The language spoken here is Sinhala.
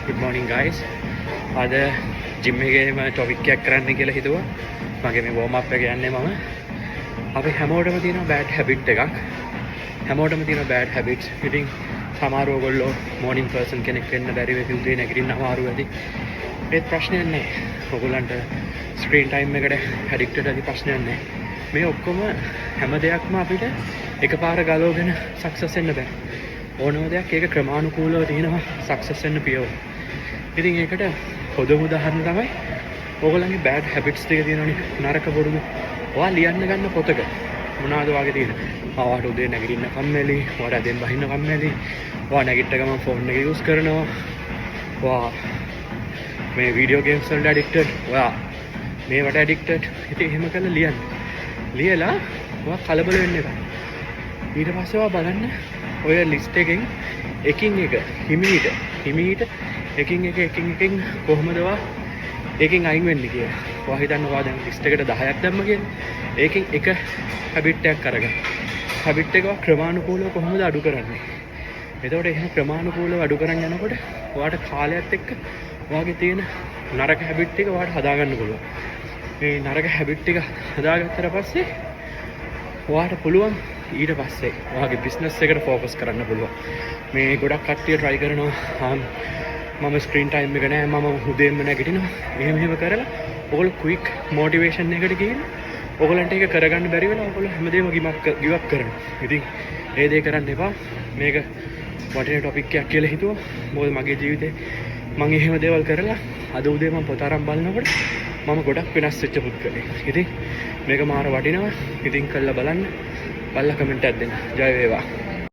good morning guys. අද ජිම් එකේම ටොපික් එකක් කරන්න කියලා හිතුවා. මගේ මේ වෝම් අප් එක යන්නේ මම. අපි හැමෝටම තියෙන බෑඩ් හැබිට් එකක්. හැමෝටම තියෙන බෑඩ් හැබිට්ස්. ඉතින් සමහර ඔයගොල්ලෝ මෝර්නින් පර්සන් කෙනෙක් වෙන්න බැරි වෙයි උදේ නැගිටින්න අමාරු වෙයි. ඒත් ප්‍රශ්නයක් නැහැ. ඔයගොල්ලන්ට ස්ක්‍රීන් ටයිම් එකට ඇඩික්ටඩ් ඇති ප්‍රශ්නයක් නැහැ. මේ ඔක්කොම හැම දෙයක්ම අපිට එකපාර ගලවගෙන සක්සස් වෙන්න බෑ. ඕනම දෙයක් ඒක ක්‍රමානුකූලව තියෙනවා සක්සස් වෙන්න පියවර. ඉතින් ඒකට පොදු උදාහරණ තමයි ඕගොල්ලන්ගේ බෑඩ් හැබිට්ස් ටික තියෙනවනේ නරක බොරුදු. ඔයා ලියන්න ගන්න පොතක මොනවද වගේ තියෙන? ඔයාට උදේ නැගිටින්න කම්මැලි, ඔයාට අදෙන් බහින්න කම්මැලි, ඔයා නැගිට ගමන් ෆෝන් එක යූස් කරනවා. ඔයා මේ වීඩියෝ ගේම්ස් වලට ඇඩික්ටඩ්, ඔයා මේවට ඇඩික්ටඩ්. ඉතින් එහෙම කරලා ලියන්න. ලියලා ඔයා කලබල වෙන්න එපා. ඊට පස්සේ ඔයා බලන්න ඔය ලිස්ට් එකෙන් එකින් එක හිමීට එකින් එක කොහොමද ඔයා ඒකෙන් අයින් වෙන්නේ කියලා. ඔයා හිතන්න ඔයා දැන් ලිස්ට් එකට 10ක් දැම්ම කියලා. ඒකෙන් එක හැබිට් එකක් අරගන්න. හැබිට් එක ක්‍රමානුකූලව කොහොමද අඩු කරන්නේ? එතකොට එහෙම ක්‍රමානුකූලව අඩු කරන් යනකොට ඔයාට කාලයත් එක්ක ඔයාගේ තියෙන නරක හැබිට් එක ඔයාට හදාගන්න පුළුවන්. මේ නරක හැබිට් ටික හදාගත්තට පස්සේ ඔයාට පුළුවන් ඊට පස්සේ ඔයාගේ බිස්නස් එකට ෆෝකස් කරන්න පුළුවන්. මේ ගොඩක් කට්ටිය try කරනවා මම ස්ක්‍රීන් ටයිම් එක නෑ මම උදේම නැගිටිනවා. එහෙම කරලා ඔයගොල්ලෝ ක්වික් මොටිවේෂන් එකකට ගිහින් ඔයගොල්ලන්ට ඒක කරගන්න බැරි වෙලා ඔයගොල්ලෝ හැමදේම ගිව් අප් කරනවා. ඉතින් ඒ දේ කරන්න එපා. මේක වටින ටොපික් එකක් කියලා හිතුවා. මොකද මගේ ජීවිතේ මම එහෙම දේවල් කරලා අද උදේ මම පොත අරන් බලනකොට මම ගොඩක් වෙනස් වෙච්ච පුද්ගලෙක්. ඉතින් මේක මාර වටිනවා. ඉතින් කළා බලන්න. කමෙන්ට් එකක් දෙන්න. ජය වේවා.